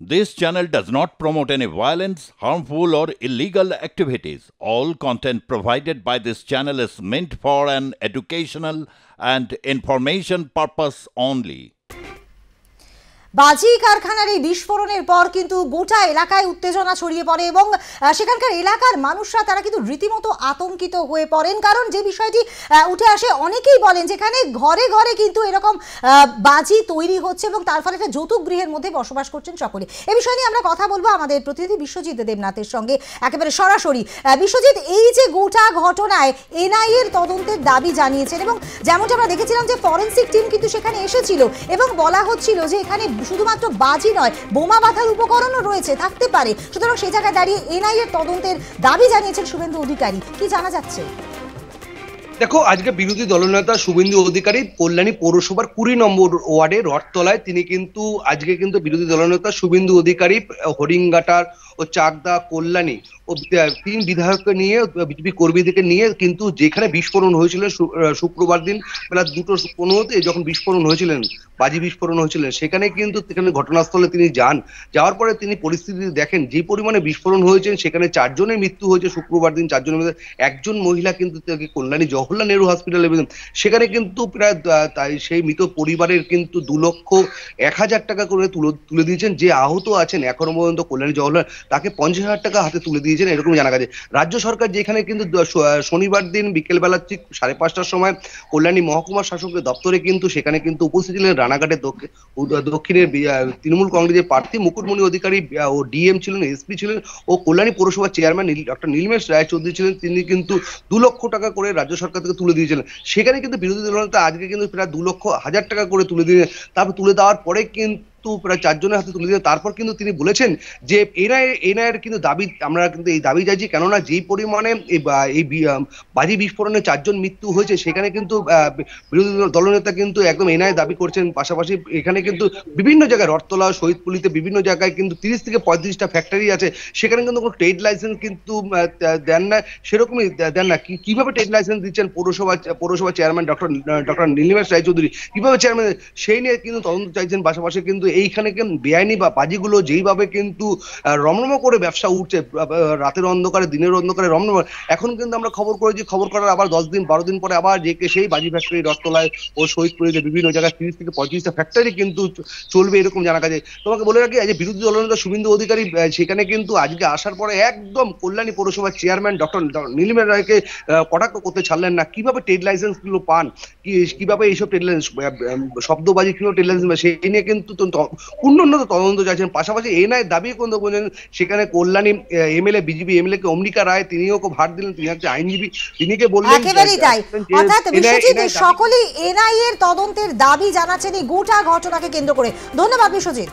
This channel does not promote any violence, harmful, or illegal activities. All content provided by this channel is meant for an educational and information purpose only. বাজি কারখানার এই বিস্ফোরণের পর কিন্তু গোটা এলাকায় উত্তেজনা ছড়িয়ে পড়ে এবং সেখানকার এলাকার মানুষরা তারা কিন্তু রীতিমতো আতঙ্কিত হয়ে পড়েন। কারণ যে বিষয়টি উঠে আসে, অনেকেই বলেন যেখানে ঘরে ঘরে কিন্তু এরকম বাজি তৈরি হচ্ছে এবং তার ফলে একটা যৌতুক গৃহের মধ্যে বসবাস করছেন সকলে। এই বিষয় নিয়ে আমরা কথা বলবো আমাদের প্রতিনিধি বিশ্বজিৎ দেবনাথের সঙ্গে একেবারে সরাসরি। বিশ্বজিৎ, এই যে গোটা ঘটনায় এনআইএর তদন্তের দাবি জানিয়েছেন এবং যেমনটা আমরা দেখেছিলাম যে ফরেনসিক টিম কিন্তু সেখানে এসেছিল এবং বলা হচ্ছিল যে এখানে শুধুমাত্র বাজি নয়, বোমা বাঁধার উপকরণও রয়েছে, থাকতে পারে। সুতরাং সেই জায়গায় দাঁড়িয়ে এনআইএর তদন্তের দাবি জানিয়েছেন শুভেন্দু অধিকারী। কি জানা যাচ্ছে? দেখো, আজকে বিরোধী দলনেতা শুভেন্দু অধিকারী কল্যাণী পৌরসভার 20 নম্বর ওয়ার্ডে রথতলায় তিনি কিন্তু আজকে বিরোধী দলনেতা শুভেন্দু অধিকারী হরিঙ্গাটার ও চাকদা কল্যাণী ও 3 বিধায়ককে নিয়ে বিজেপি কর্মীদেরকে নিয়ে কিন্তু যেখানে বিস্ফোরণ হয়েছিল শুক্রবার দিন বেলা 2:15-তে যখন বিস্ফোরণ হয়েছিলেন, বাজি বিস্ফোরণ হয়েছিলেন, সেখানে ঘটনাস্থলে তিনি যাওয়ার পরে তিনি পরিস্থিতি দেখেন যে পরিমাণে বিস্ফোরণ হয়েছে। সেখানে 4 জনের মৃত্যু হয়েছে শুক্রবার দিন। 4 জনের মধ্যে একজন মহিলা কিন্তু কল্যাণী জওহরলাল নেহরু হসপিটালে সেখানে কিন্তু প্রায় তাই সেই মৃত পরিবারের কিন্তু 2,01,000 টাকা করে তুলে দিয়েছেন। যে আহত আছেন এখনো পর্যন্ত কল্যাণী জওহরলাল, তাকে 50,000 টাকা হাতে তুলে দিয়েছেন, এরকম জানা গেছে। রাজ্য সরকার যেখানে কিন্তু শনিবার দিন বিকেলবেলা ঠিক 5:30টার সময় কল্যাণী মহকুমা শাসকের দপ্তরে কিন্তু সেখানে কিন্তু উপস্থিত ছিলেন রানাঘাটের দক্ষিণের তৃণমূল কংগ্রেসের প্রার্থী মুকুটমণি অধিকারী ও ডিএম ছিলেন, এসপি ছিলেন ও কল্যাণী পৌরসভার চেয়ারম্যান ডক্টর নীলমেশ রায়চৌধুরী ছিলেন। তিনি কিন্তু 2 লক্ষ টাকা করে রাজ্য সরকার থেকে তুলে দিয়েছিলেন। সেখানে কিন্তু বিরোধী দলনেতা আজকে কিন্তু প্রায় 2,00,000 টাকা করে তুলে দিয়ে, তারপর তুলে দেওয়ার পরে কিন্তু প্রায় 4 জনের হাতে তুলে দিলেন। তারপর কিন্তু তিনি বলেছেন যে এনআইএর কিন্তু দাবি, আমরা কিন্তু এই দাবি চাইছি, কেননা যেই পরিমাণে এই বাজি বিস্ফোরণে 4 জন মৃত্যু হয়েছে, সেখানে কিন্তু বিরোধী দলনেতা কিন্তু একদম এনআইএ দাবি করছেন। পাশাপাশি এখানে কিন্তু বিভিন্ন জায়গায় রথতলা, শহীদপুলিতে বিভিন্ন জায়গায় কিন্তু 30 থেকে 35টা ফ্যাক্টরি আছে, সেখানে কিন্তু কোনো ট্রেড লাইসেন্স কিন্তু দেন না, সেরকমই দেন না। কিভাবে ট্রেড লাইসেন্স দিচ্ছেন পৌরসভা চেয়ারম্যান ডক্টর নীলমেশ রায়চৌধুরী, কিভাবে চেয়ারম্যান, সেই নিয়ে কিন্তু তদন্ত চাইছেন। পাশাপাশি কিন্তু এইখানে বেআইনি বা বাজিগুলো যেইভাবে কিন্তু রমরম করে ব্যবসা উঠছে, রাতের অন্ধকারে দিনের অন্ধকারে রমরম। এখন কিন্তু আমরা খবর করেছি, খবর করার আবার 10 দিন 12 দিন পরে আবার সেই বাজি ফ্যাক্টরি রথতলায় ও শহীদপুরিতে বিভিন্ন জায়গায় 30 থেকে 35টা ফ্যাক্টরি কিন্তু চলবে, এরকম জানা গেছে। তোমাকে বলে রাখি, আজ বিরোধী দলনেতা শুভেন্দু অধিকারী সেখানে কিন্তু আজকে আসার পরে একদম কল্যাণী পৌরসভার চেয়ারম্যান ডক্টর নীলমেশ রায়কে কটাক্ষ করতে ছাড়লেন না। কিভাবে ট্রেড লাইসেন্স গুলো পান, কিভাবে এইসব ট্রেড লাইসেন্স, শব্দবাজি কিভাবে ট্রেড লাইসেন্স, সেই নিয়ে কিন্তু পূর্ণোন্নত তদন্ত চাইছেন। পাশাপাশি এনআইএর দাবি করছেন সেখানে কল্যাণী এমএলএ, বিজেপি এমএলএ কে অম্বিকা রায়, তিনিও ভার দিলেন, তিনি একজন আইনজীবী, তিনি কে বললেন একেবারেই তাই। অর্থাৎ বিশ্বজিৎ, সকলেই এনআইএর তদন্তের দাবি জানাচ্ছেন এই গোটা ঘটনাকে কেন্দ্র করে। ধন্যবাদ বিশ্বজিৎ।